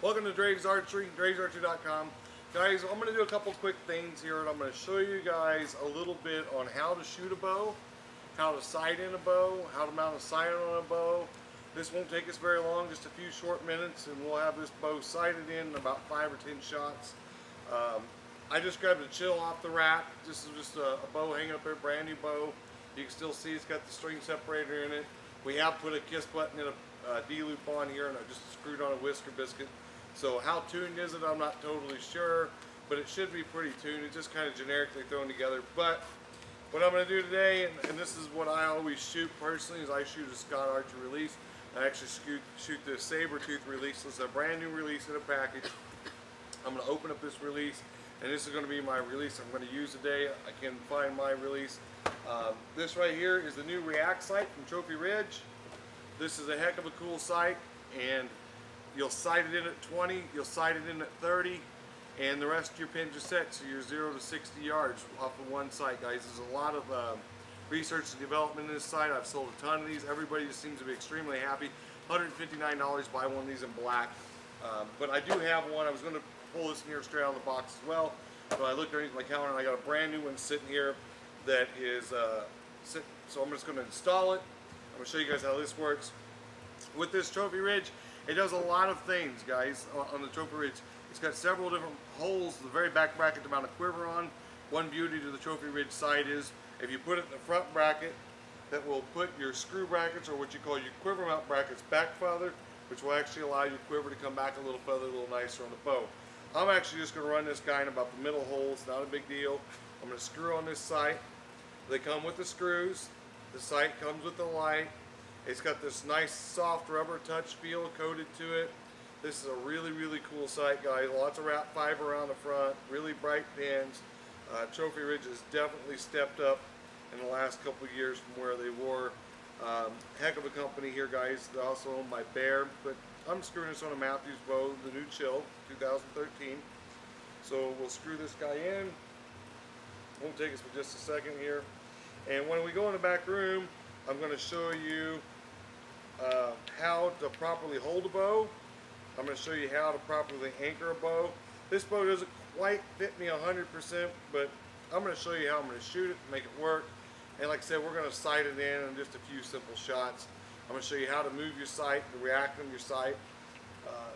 Welcome to Draves Archery, dravesarchery.com. Guys, I'm going to do a couple quick things here, and I'm going to show you guys a little bit on how to shoot a bow, how to sight in a bow, how to mount a sight on a bow. This won't take us very long, just a few short minutes, and we'll have this bow sighted in about 5 or 10 shots. I just grabbed a chill off the rack. This is just a bow hanging up there, brand new bow. You can still see it's got the string separator in it. We have put a kiss button and a D-loop on here, and I just screwed on a whisker biscuit. So how tuned is it? I'm not totally sure, but it should be pretty tuned. It's just kind of generically thrown together. But what I'm going to do today, and this is what I always shoot personally, is I shoot a Scott Archer release. I actually shoot the Saber Tooth release. This is a brand new release in a package. I'm going to open up this release, and this is going to be my release I'm going to use today. I can find my release. This right here is the new React sight from Trophy Ridge. This is a heck of a cool sight, and you'll sight it in at 20, you'll sight it in at 30, and the rest of your pins are set, so you're 0 to 60 yards off of one sight, guys. There's a lot of research and development in this sight. I've sold a ton of these. Everybody just seems to be extremely happy. $159, buy one of these in black. But I do have one. I was going to pull this in here straight out of the box as well, but I looked underneath my counter and I got a brand new one sitting here that is so I'm just going to install it. I'm going to show you guys how this works. With this Trophy Ridge, it does a lot of things, guys, on the Trophy Ridge. It's got several different holes, the very back bracket to mount a quiver on. One beauty to the Trophy Ridge sight is if you put it in the front bracket, that will put your screw brackets, or what you call your quiver mount brackets, back further, which will actually allow your quiver to come back a little further, a little nicer on the bow. I'm actually just going to run this guy in about the middle hole. It's not a big deal. I'm going to screw on this sight. They come with the screws. The sight comes with the light. It's got this nice soft rubber touch feel coated to it. This is a really, really cool sight, guys. Lots of wrap fiber around the front, really bright pins. Trophy Ridge has definitely stepped up in the last couple of years from where they were. Heck of a company here, guys. They're also owned by Bear, but I'm screwing this on a Mathews bow, the new Chill, 2013. So we'll screw this guy in. Won't take us but just a second here. And when we go in the back room, I'm going to show you how to properly hold a bow. I'm going to show you how to properly anchor a bow. This bow doesn't quite fit me 100%, but I'm going to show you how I'm going to shoot it, make it work. And like I said, we're going to sight it in just a few simple shots. I'm going to show you how to move your sight, to react on your sight,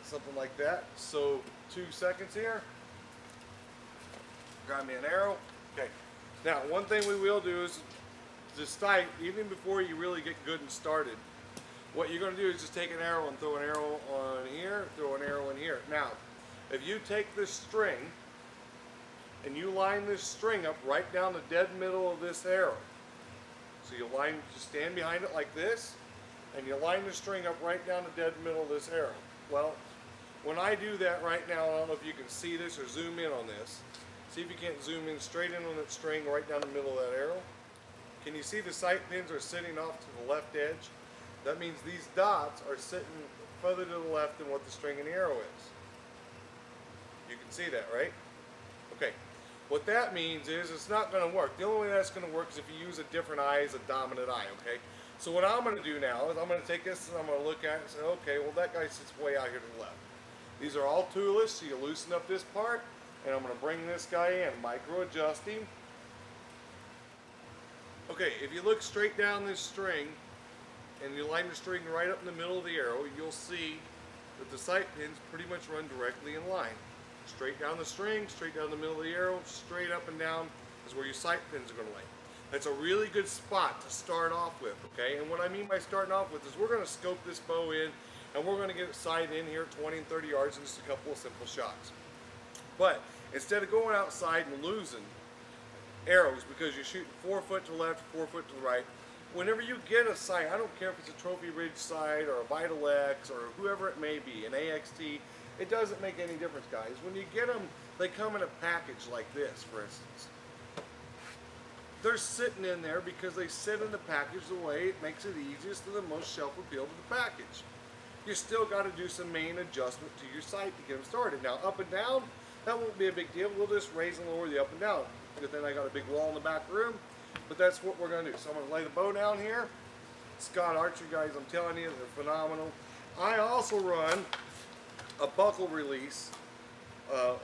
something like that. So 2 seconds here. Grab me an arrow. Okay. Now, one thing we will do is the sight, even before you really get good and started, what you're going to do is just take an arrow and throw an arrow on here, throw an arrow in here. Now, if you take this string and you line this string up right down the dead middle of this arrow, so you stand behind it like this, and you line the string up right down the dead middle of this arrow. Well, when I do that right now, I don't know if you can see this or zoom in on this. See if you can't zoom in straight in on that string right down the middle of that arrow. Can you see the sight pins are sitting off to the left edge? That means these dots are sitting further to the left than what the string and the arrow is. You can see that, right? Okay. What that means is it's not going to work. The only way that's going to work is if you use a different eye as a dominant eye, okay? So what I'm going to do now is I'm going to take this and I'm going to look at it and say, okay, well that guy sits way out here to the left. These are all toolless, so you loosen up this part, and I'm going to bring this guy in, micro adjusting. Okay, if you look straight down this string and you line the string right up in the middle of the arrow, you'll see that the sight pins pretty much run directly in line. Straight down the string, straight down the middle of the arrow, straight up and down is where your sight pins are going to lay. That's a really good spot to start off with, okay? And what I mean by starting off with is we're going to scope this bow in, and we're going to get it sighted in here at 20 and 30 yards in just a couple of simple shots. But instead of going outside and losing arrows because you're shooting 4 foot to the left, 4 foot to the right, whenever you get a sight, I don't care if it's a Trophy Ridge sight or a Vital X or whoever it may be, an AXT, it doesn't make any difference, guys. When you get them, they come in a package like this, for instance. They're sitting in there because they sit in the package the way it makes it easiest and the most shelf appeal to the package. You still got to do some main adjustment to your sight to get them started. Now, up and down, that won't be a big deal. We'll just raise and lower the up and down. But then I got a big wall in the back room, but that's what we're going to do. So I'm going to lay the bow down here. Scott Archer, guys, I'm telling you, they're phenomenal. I also run a buckle release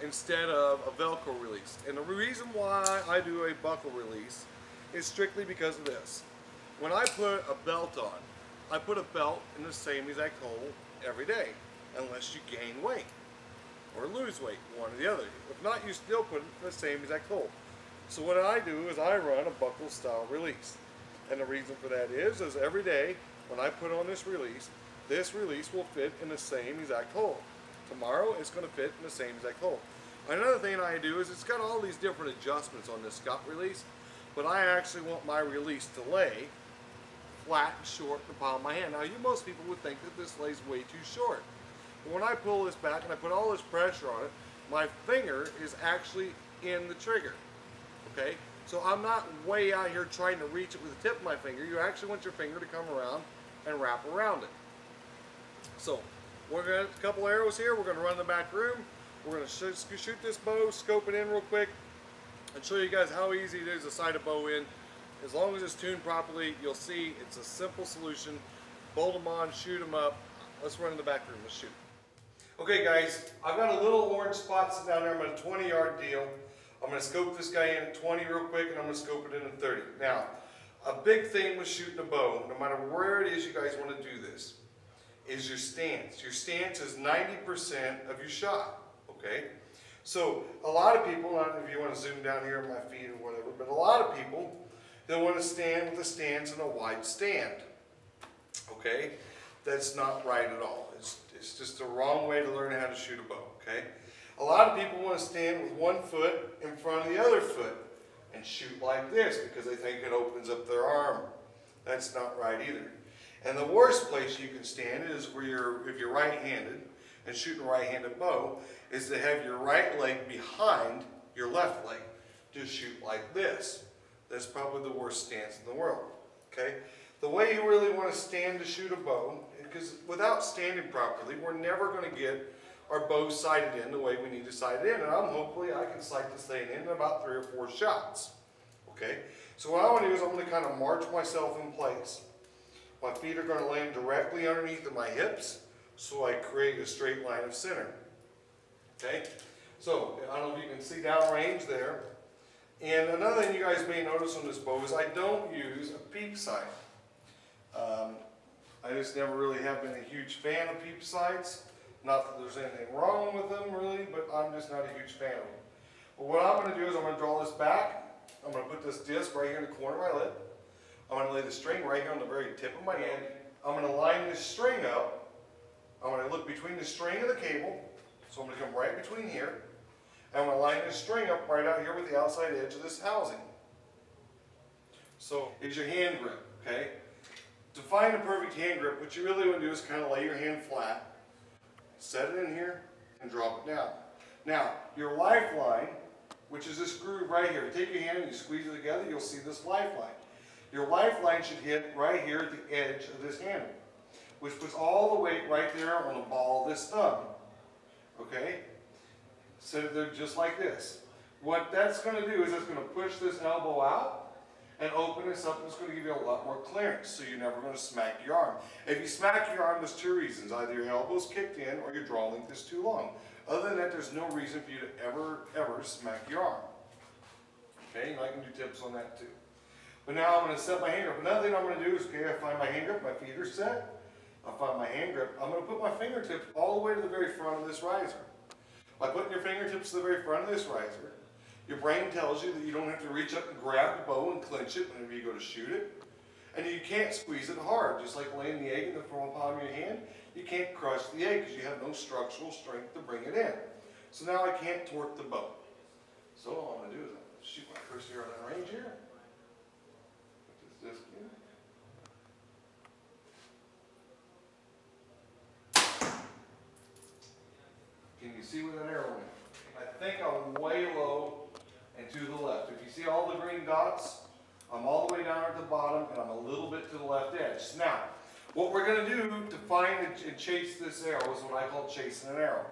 instead of a Velcro release. And the reason why I do a buckle release is strictly because of this. When I put a belt on, I put a belt in the same exact hole every day, unless you gain weight or lose weight, one or the other. If not, you still put it in the same exact hole. So what I do is I run a buckle style release. And the reason for that is every day when I put on this release will fit in the same exact hole. Tomorrow it's going to fit in the same exact hole. Another thing I do is it's got all these different adjustments on this Scott release, but I actually want my release to lay flat and short in the palm of my hand. Now, most people would think that this lays way too short. But when I pull this back and I put all this pressure on it, my finger is actually in the trigger. Okay? So I'm not way out here trying to reach it with the tip of my finger. You actually want your finger to come around and wrap around it. So we're going to have a couple arrows here. We're going to run in the back room. We're going to shoot this bow, scope it in real quick, and show you guys how easy it is to sight a bow in. As long as it's tuned properly, you'll see it's a simple solution. Bolt them on, shoot them up. Let's run in the back room. Let's shoot. Okay, guys, I've got a little orange spot sitting down there. I'm at a 20-yard deal. I'm going to scope this guy in at 20 real quick, and I'm going to scope it in at 30. Now, a big thing with shooting a bow, no matter where it is you guys want to do this, is your stance. Your stance is 90% of your shot, okay? So, a lot of people, I don't know if you want to zoom down here on my feet or whatever, but a lot of people, they want to stand with a stance and a wide stand, okay? That's not right at all. It's just the wrong way to learn how to shoot a bow, okay? A lot of people want to stand with one foot in front of the other foot and shoot like this because they think it opens up their arm. That's not right either. And the worst place you can stand is where if you're right-handed and shooting a right-handed bow, is to have your right leg behind your left leg. Just shoot like this. That's probably the worst stance in the world, okay? The way you really want to stand to shoot a bow, because without standing properly, we're never going to get our bow sighted in the way we need to sight it in. And hopefully I can sight this thing in about 3 or 4 shots, okay? So what I want to do is I'm going to kind of march myself in place. My feet are going to land directly underneath of my hips, so I create a straight line of center, okay? So, I don't know if you can see downrange there. And another thing you guys may notice on this bow is I don't use a peep sight. I just never really have been a huge fan of peep sights. Not that there's anything wrong with them really, but I'm just not a huge fan of them. But what I'm going to do is I'm going to draw this back. I'm going to put this disc right here in the corner of my lip. I'm going to lay the string right here on the very tip of my hand. I'm going to line this string up. I'm going to look between the string and the cable. So I'm going to come right between here. And I'm going to line this string up right out here with the outside edge of this housing. So is your hand grip, okay? To find a perfect hand grip, what you really want to do is kind of lay your hand flat, set it in here, and drop it down. Now, your lifeline, which is this groove right here, take your hand and you squeeze it together, you'll see this lifeline. Your lifeline should hit right here at the edge of this handle, which puts all the weight right there on the ball of this thumb. Okay? Set it there just like this. What that's going to do is it's going to push this elbow out and open this up, and it's going to give you a lot more clearance, so you're never going to smack your arm. If you smack your arm, there's 2 reasons. Either your elbow's kicked in or your draw length is too long. Other than that, there's no reason for you to ever smack your arm. Okay, and I can do tips on that too. But now I'm going to set my hand grip. Another thing I'm going to do is, okay, I find my hand grip, my feet are set. I find my hand grip. I'm going to put my fingertips all the way to the very front of this riser. By putting your fingertips to the very front of this riser, your brain tells you that you don't have to reach up and grab the bow and clench it whenever you go to shoot it. And you can't squeeze it hard. Just like laying the egg in the palm of your hand, you can't crush the egg because you have no structural strength to bring it in. So now I can't torque the bow. So all I'm going to do is shoot my first arrow down range here. Put this disc in. Can you see where that arrow went? I think I'm way low and to the left. If you see all the green dots, I'm all the way down at the bottom and I'm a little bit to the left edge. Now, what we're going to do to find and chase this arrow is what I call chasing an arrow.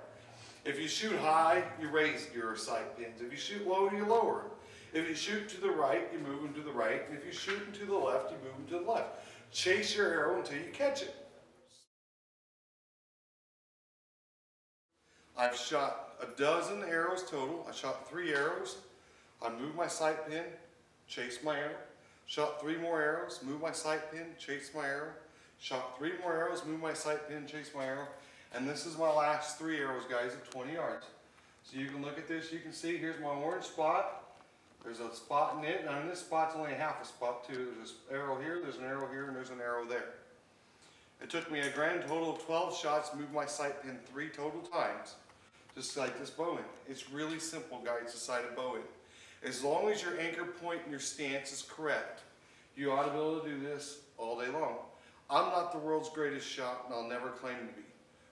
If you shoot high, you raise your sight pins. If you shoot low, you lower them. If you shoot to the right, you move them to the right. And if you shoot them to the left, you move them to the left. Chase your arrow until you catch it. I've shot a dozen arrows total. I shot 3 arrows. I moved my sight pin, chased my arrow. Shot 3 more arrows, moved my sight pin, chased my arrow. Shot 3 more arrows, moved my sight pin, chased my arrow. And this is my last 3 arrows, guys, at 20 yards. So you can look at this, you can see here's my orange spot. There's a spot in it. Now in this spot's only half a spot too. There's an arrow here, there's an arrow here, and there's an arrow there. It took me a grand total of 12 shots, moved my sight pin 3 total times, just like this bowing. It's really simple, guys, to sight a bow in. As long as your anchor point and your stance is correct, you ought to be able to do this all day long. I'm not the world's greatest shot, and I'll never claim to be,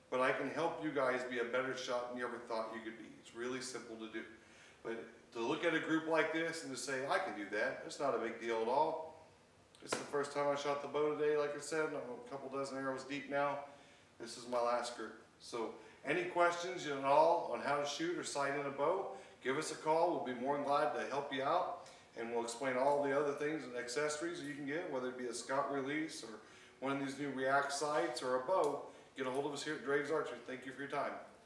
but I can help you guys be a better shot than you ever thought you could be. It's really simple to do. But to look at a group like this and to say, I can do that, it's not a big deal at all. This is the first time I shot the bow today, like I said. I'm a couple dozen arrows deep now. This is my last group. So any questions at all on how to shoot or sight in a bow, give us a call. We'll be more than glad to help you out. And we'll explain all the other things and accessories you can get, whether it be a scout release or one of these new React sights or a bow. Get a hold of us here at Draves Archery. Thank you for your time.